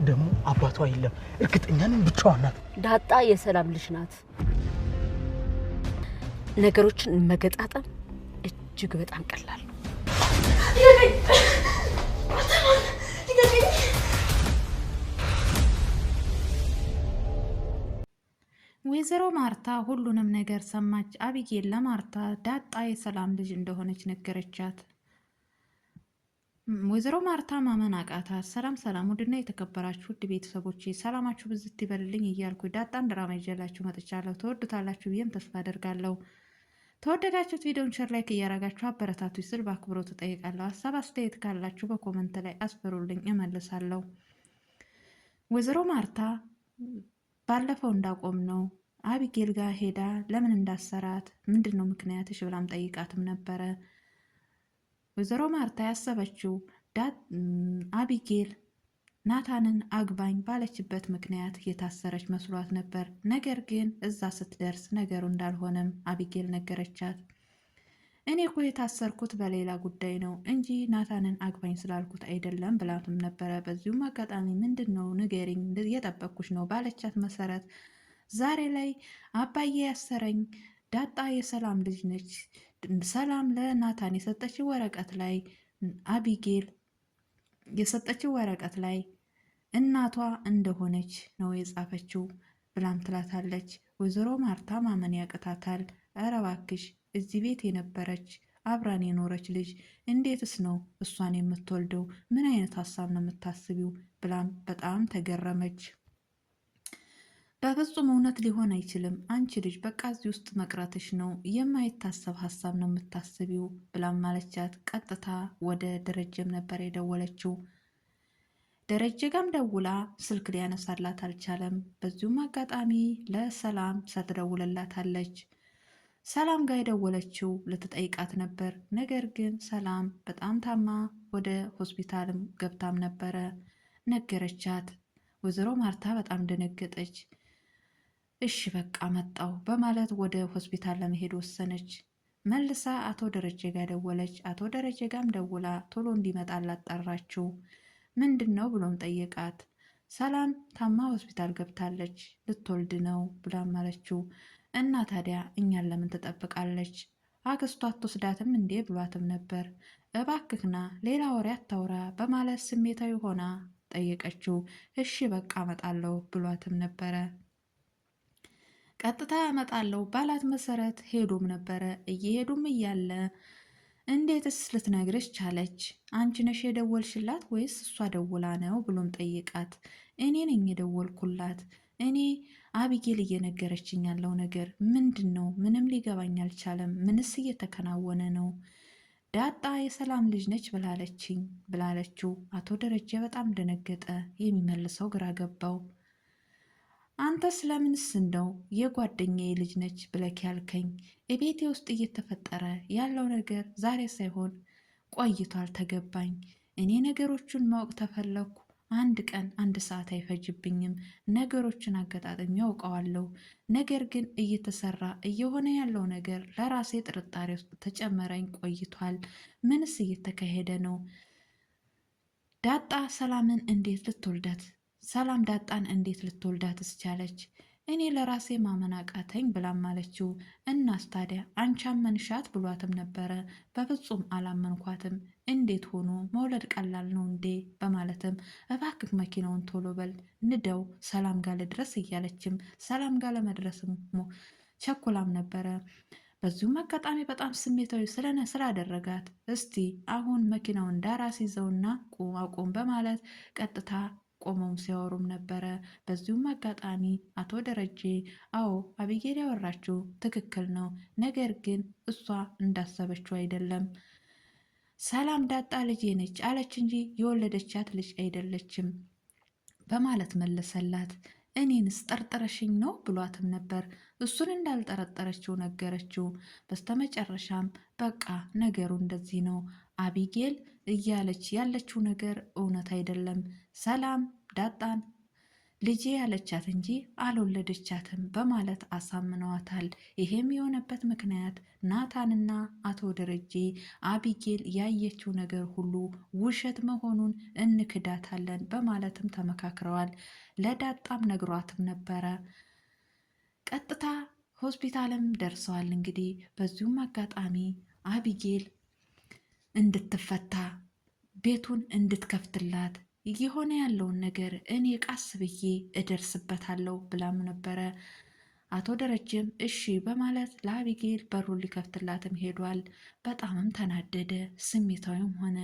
ደግሞ አባቷ የለም እርግጠኛ ነኝ ብቻዋን ናት ዳጣ የሰላም ልጅ ናት ነገሮችን መገጣጠም እጅግ በጣም ቀላል ነው ወይዘሮ ማርታ ሁሉንም ነገር ሰማች አቢጌል ለማርታ ዳጣ የሰላም ልጅ እንደሆነች ነገረቻት ወይዘሮ ማርታ ማመን አቃታት ሰላም ውድና የተከበራችሁ ውድ ቤተሰቦቼ ሰላማችሁ ብዝት ይበልልኝ እያልኩ ዳጣን ድራማ ይዤላችሁ መጥቻለሁ ተወዱታላችሁ ብዬም ተስፋ አደርጋለሁ ተወደዳችሁት ቪዲዮውን ሼር ላይክ እያረጋችሁ አበረታቱኝ ስል በአክብሮት እጠይቃለሁ ሀሳብ አስተያየት ካላችሁ በኮመንት ላይ አስፈሩልኝ እመልሳለሁ ወይዘሮ ማርታ ባለፈው እንዳቆም ነው አቢጌል ጋር ሄዳ ለምን እንዳሰራት ምንድነው ምክንያትሽ ብላም ጠይቃትም ነበረ ወይዘሮ ማርታ ያሰበችው አቢጌል ናታንን አግባኝ ባለችበት ምክንያት የታሰረች መስሏት ነበር ነገር ግን እዛ ስትደርስ ነገሩ እንዳልሆነም አቢጌል ነገረቻት እኔ እኮ የታሰርኩት በሌላ ጉዳይ ነው እንጂ ናታንን አግባኝ ስላልኩት አይደለም ብላትም ነበረ በዚሁም አጋጣሚ ምንድነው ንገሪኝ እየጠበቅኩሽ ነው ባለቻት መሰረት ዛሬ ላይ አባዬ ያሰረኝ ዳጣ የሰላም ልጅ ነች ሰላም ለናታን የሰጠችው ወረቀት ላይ አቢጌል የሰጠችው ወረቀት ላይ እናቷ እንደሆነች ነው የጻፈችው ብላም ትላታለች ወይዘሮ ማርታ ማመን ያቅታታል ኧረ እባክሽ እዚህ ቤት የነበረች አብራን የኖረች ልጅ እንዴትስ ነው እሷን የምትወልደው ምን አይነት ሀሳብ ነው የምታስቢው ብላም በጣም ተገረመች በፍጹም እውነት ሊሆን አይችልም አንቺ ልጅ በቃ እዚህ ውስጥ መቅረትሽ ነው የማይታሰብ ሀሳብ ነው የምታስቢው ብላም ማለቻት ቀጥታ ወደ ደረጀም ነበር የደወለችው ደረጀ ጋም ደውላ ስልክ ሊያነሳላት አልቻለም በዚሁም አጋጣሚ ለሰላም ሳትደውልላታለች ሰላም ጋር የደወለችው ልትጠይቃት ነበር ነገር ግን ሰላም በጣም ታማ ወደ ሆስፒታልም ገብታም ነበረ ነገረቻት ወይዘሮ ማርታ በጣም ደነገጠች እሺ በቃ መጣው በማለት ወደ ሆስፒታል ለመሄድ ወሰነች መልሳ አቶ ደረጀ ጋር ደወለች አቶ ደረጀ ጋም ደውላ ቶሎ እንዲመጣላት ጠራችው ምንድነው ብሎም ጠየቃት ሰላም ታማ ሆስፒታል ገብታለች ልትወልድ ነው ብላም አለችው እና ታዲያ እኛን ለምን ትጠብቃለች አክስቷ አትወስዳትም እንዴ ብሏትም ነበር እባክህና ሌላ ወሬ አታውራ በማለት ስሜታዊ ሆና ጠየቀችው እሺ በቃ እመጣለሁ ብሏትም ነበረ ቀጥታ ያመጣለው ባላት መሰረት ሄዶም ነበረ እየሄዱም እያለ እንዴትስ ልትነግርሽ ቻለች አንቺ ነሽ የደወልሽላት ወይስ እሷ ደውላ ነው ብሎም ጠይቃት እኔ ነኝ የደወልኩላት እኔ አቢጌል እየነገረችኝ ያለው ነገር ምንድነው ምንም ሊገባኝ አልቻለም ምንስ እየተከናወነ ነው ዳጣ የሰላም ልጅ ነች ብላለችው አቶ ደረጀ በጣም ደነገጠ የሚመልሰው ግራ ገባው አንተስ ለምንስ እንደው የጓደኛዬ ልጅ ነች ብለክ ያልከኝ እቤቴ ውስጥ እየተፈጠረ ያለው ነገር ዛሬ ሳይሆን ቆይቷል ተገባኝ እኔ ነገሮችን ማወቅ ተፈለኩ አንድ ቀን አንድ ሰዓት አይፈጅብኝም ነገሮችን አገጣጥም ያውቀዋለሁ ነገር ግን እየተሰራ እየሆነ ያለው ነገር ለራሴ ጥርጣሬ ውስጥ ተጨመረኝ ቆይቷል ምንስ እየተካሄደ ነው ዳጣ ሰላምን እንዴት ልትወልዳት ሰላም ዳጣን እንዴት ልትወልዳት እስቻለች እኔ ለራሴ ማመን አቃተኝ ብላም አለችው እናስ ታዲያ አንቺ አመንሻት ብሏትም ነበረ በፍጹም አላመንኳትም እንዴት ሆኖ መውለድ ቀላል ነው እንዴ በማለትም እባክህ መኪናውን ቶሎ በል ንደው ሰላም ጋር ልድረስ እያለችም ሰላም ጋር ለመድረስም ቸኩላም ነበረ በዚሁም አጋጣሚ በጣም ስሜታዊ ስላደረጋት እስቲ አሁን መኪናውን ዳራስ ይዘውና አቁም በማለት ቀጥታ ቆመው ሲያወሩም ነበረ በዚሁም አጋጣሚ አቶ ደረጀ አዎ አቢጌል ያወራችው ትክክል ነው ነገር ግን እሷ እንዳሰበችው አይደለም ሰላም ዳጣ ልጅ ነች አለች እንጂ የወለደቻት ልጅ አይደለችም በማለት መለሰላት እኔንስ ጠርጥረሽኝ ነው ብሏትም ነበር እሱን እንዳልጠረጠረችው ነገረችው በስተመጨረሻም በቃ ነገሩ እንደዚህ ነው አቢጌል እያለች ያለችው ነገር እውነት አይደለም ሰላም ዳጣን ልጄ ያለቻት እንጂ አልወለደቻትም በማለት አሳምነዋታል። ይሄም የሆነበት ምክንያት ናታንና አቶ ደረጀ አቢጌል ያየችው ነገር ሁሉ ውሸት መሆኑን እንክዳታለን በማለትም ተመካክረዋል። ለዳጣም ነግሯትም ነበረ። ቀጥታ ሆስፒታልም ደርሰዋል። እንግዲህ በዚሁም አጋጣሚ አቢጌል እንድትፈታ ቤቱን እንድትከፍትላት የሆነ ያለውን ነገር እኔ ቃስ ብዬ እደርስበታለሁ ብላም ነበረ። አቶ ደረጀም እሺ በማለት ለአቢጌል በሩን ሊከፍትላትም ሄዷል። በጣምም ተናደደ፣ ስሜታዊም ሆነ።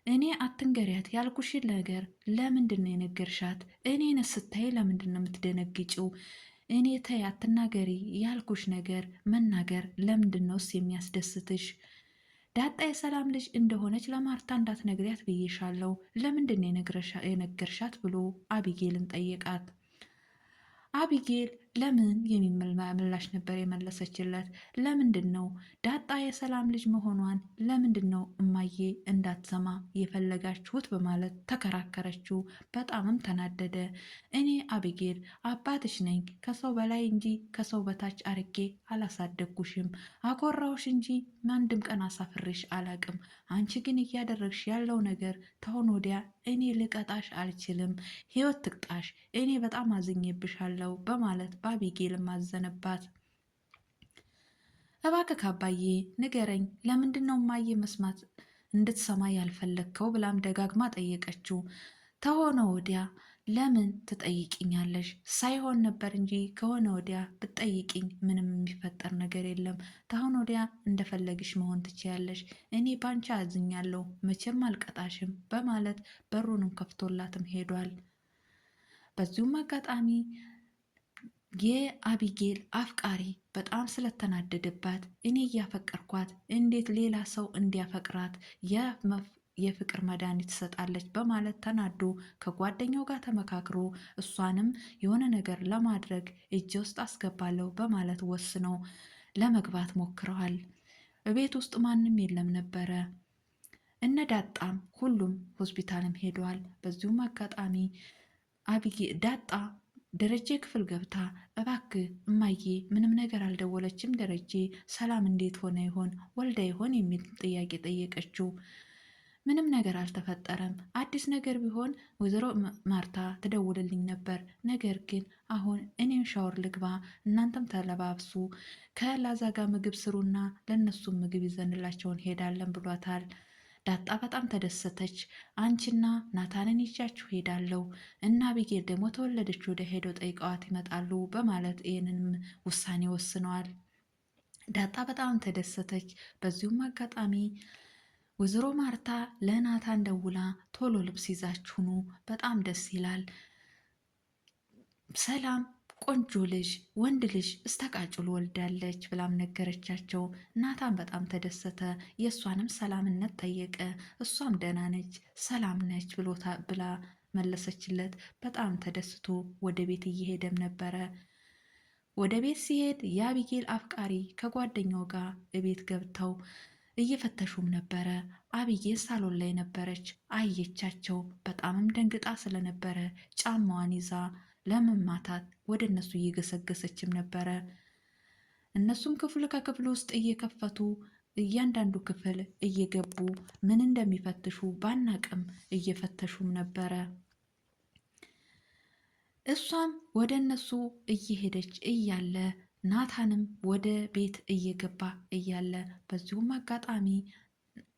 እኔ አትንገሪያት ያልኩሽን ነገር ለምንድን ነው የነገርሻት? እኔን ስታይ ለምንድን ነው የምትደነግጭው? እኔ ተይ አትናገሪ ያልኩሽ ነገር መናገር ለምንድን ነውስ የሚያስደስትሽ? ዳጣ የሰላም ልጅ እንደሆነች ለማርታ እንዳትነግሪያት ብዬሻለሁ። ለምንድን ነው የነገርሻት ብሎ አቢጌልን ጠየቃት። አቢጌል ለምን የሚል ምላሽ ነበር የመለሰችለት። ለምንድን ነው ዳጣ የሰላም ልጅ መሆኗን ለምንድን ነው እማዬ እንዳትሰማ የፈለጋችሁት በማለት ተከራከረችው። በጣምም ተናደደ። እኔ አቢጌል አባትሽ ነኝ፣ ከሰው በላይ እንጂ ከሰው በታች አርጌ አላሳደግኩሽም። አኮራውሽ እንጂ አንድም ቀን አሳፍሬሽ አላቅም። አንቺ ግን እያደረግሽ ያለው ነገር ተሆን ወዲያ እኔ ልቀጣሽ አልችልም፣ ህይወት ትቅጣሽ፣ እኔ በጣም አዝኜብሻለሁ በማለት በአቢጌልም አዘነባት። እባክህ አባዬ ንገረኝ፣ ለምንድን ነው እማዬ መስማት እንድትሰማ ያልፈለግከው ብላም ደጋግማ ጠየቀችው። ተሆነ ወዲያ ለምን ትጠይቅኛለሽ? ሳይሆን ነበር እንጂ ከሆነ ወዲያ ብትጠይቅኝ ምንም የሚፈጠር ነገር የለም። ተሆነ ወዲያ እንደፈለግሽ መሆን ትችያለሽ። እኔ ባንቺ አዝኛለሁ፣ መቼም አልቀጣሽም በማለት በሩንም ከፍቶላትም ሄዷል። በዚሁም አጋጣሚ የአቢጌል አፍቃሪ በጣም ስለተናደደባት እኔ እያፈቀርኳት እንዴት ሌላ ሰው እንዲያፈቅራት የፍቅር መድኃኒት ትሰጣለች በማለት ተናዶ ከጓደኛው ጋር ተመካክሮ እሷንም የሆነ ነገር ለማድረግ እጅ ውስጥ አስገባለሁ በማለት ወስነው ለመግባት ሞክረዋል። ቤት ውስጥ ማንም የለም ነበረ። እነ ዳጣም ሁሉም ሆስፒታልም ሄደዋል። በዚሁም አጋጣሚ ዳጣ ደረጀ ክፍል ገብታ እባክህ እማዬ ምንም ነገር አልደወለችም፣ ደረጀ ሰላም እንዴት ሆነ ይሆን ወልዳ ይሆን የሚል ጥያቄ ጠየቀችው። ምንም ነገር አልተፈጠረም። አዲስ ነገር ቢሆን ወይዘሮ ማርታ ትደውልልኝ ነበር። ነገር ግን አሁን እኔም ሻወር ልግባ፣ እናንተም ተለባብሱ፣ ከላዛ ጋር ምግብ ስሩና ለእነሱም ምግብ ይዘንላቸው እንሄዳለን ብሏታል። ዳጣ በጣም ተደሰተች። አንቺና ናታንን ይዣችሁ ሄዳለሁ እና አቢጌል ደግሞ ተወለደች ወደ ሄደው ጠይቀዋት ይመጣሉ በማለት ይህንንም ውሳኔ ወስነዋል። ዳጣ በጣም ተደሰተች። በዚሁም አጋጣሚ ወይዘሮ ማርታ ለናታን ደውላ ቶሎ ልብስ ይዛችሁ ኑ፣ በጣም ደስ ይላል፣ ሰላም ቆንጆ ልጅ ወንድ ልጅ እስተቃጭሎ ወልዳለች ብላም ነገረቻቸው። ናታን በጣም ተደሰተ። የእሷንም ሰላምነት ጠየቀ። እሷም ደህና ነች ሰላም ነች ብላ መለሰችለት። በጣም ተደስቶ ወደ ቤት እየሄደም ነበረ። ወደ ቤት ሲሄድ የአቢጌል አፍቃሪ ከጓደኛው ጋር እቤት ገብተው እየፈተሹም ነበረ። አቢጌል ሳሎን ላይ ነበረች። አየቻቸው። በጣምም ደንግጣ ስለነበረ ጫማዋን ይዛ ለመማታት ወደ እነሱ እየገሰገሰችም ነበረ። እነሱም ክፍል ከክፍል ውስጥ እየከፈቱ እያንዳንዱ ክፍል እየገቡ ምን እንደሚፈትሹ ባናቅም እየፈተሹም ነበረ። እሷም ወደ እነሱ እየሄደች እያለ ናታንም ወደ ቤት እየገባ እያለ በዚሁም አጋጣሚ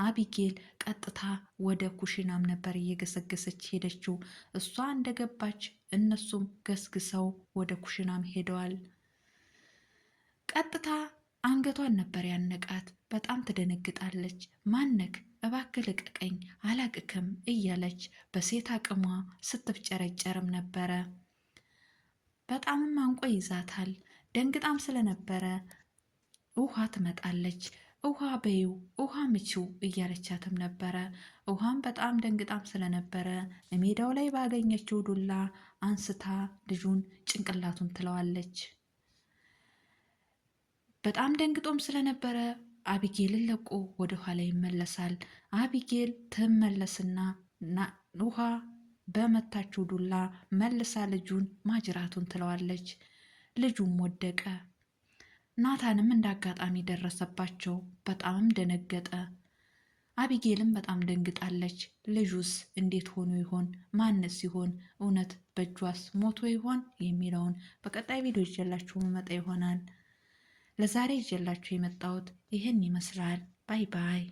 አቢጌል ቀጥታ ወደ ኩሽናም ነበር እየገሰገሰች ሄደችው። እሷ እንደገባች እነሱም ገስግሰው ወደ ኩሽናም ሄደዋል። ቀጥታ አንገቷን ነበር ያነቃት። በጣም ትደነግጣለች። ማነክ እባክህ ልቀቀኝ አላቅክም እያለች በሴት አቅሟ ስትፍጨረጨርም ነበረ። በጣምም አንቆ ይዛታል። ደንግጣም ስለነበረ ውሃ ትመጣለች። ውሃ በይው ውሃ ምቺው እያለቻትም ነበረ። ውሃም በጣም ደንግጣም ስለነበረ ሜዳው ላይ ባገኘችው ዱላ አንስታ ልጁን ጭንቅላቱን ትለዋለች። በጣም ደንግጦም ስለነበረ አቢጌልን ለቆ ወደ ኋላ ይመለሳል። አቢጌል ትመለስና ውሃ በመታችው ዱላ መልሳ ልጁን ማጅራቱን ትለዋለች። ልጁም ወደቀ። ናታንም እንደ አጋጣሚ ደረሰባቸው። በጣም ደነገጠ። አቢጌልም በጣም ደንግጣለች። ልጁስ እንዴት ሆኖ ይሆን? ማንስ ሲሆን እውነት በእጇስ ሞቶ ይሆን የሚለውን በቀጣይ ቪዲዮ ይዤላችሁ መመጣ ይሆናል። ለዛሬ ይዤላችሁ የመጣሁት ይህን ይመስላል። ባይ ባይ።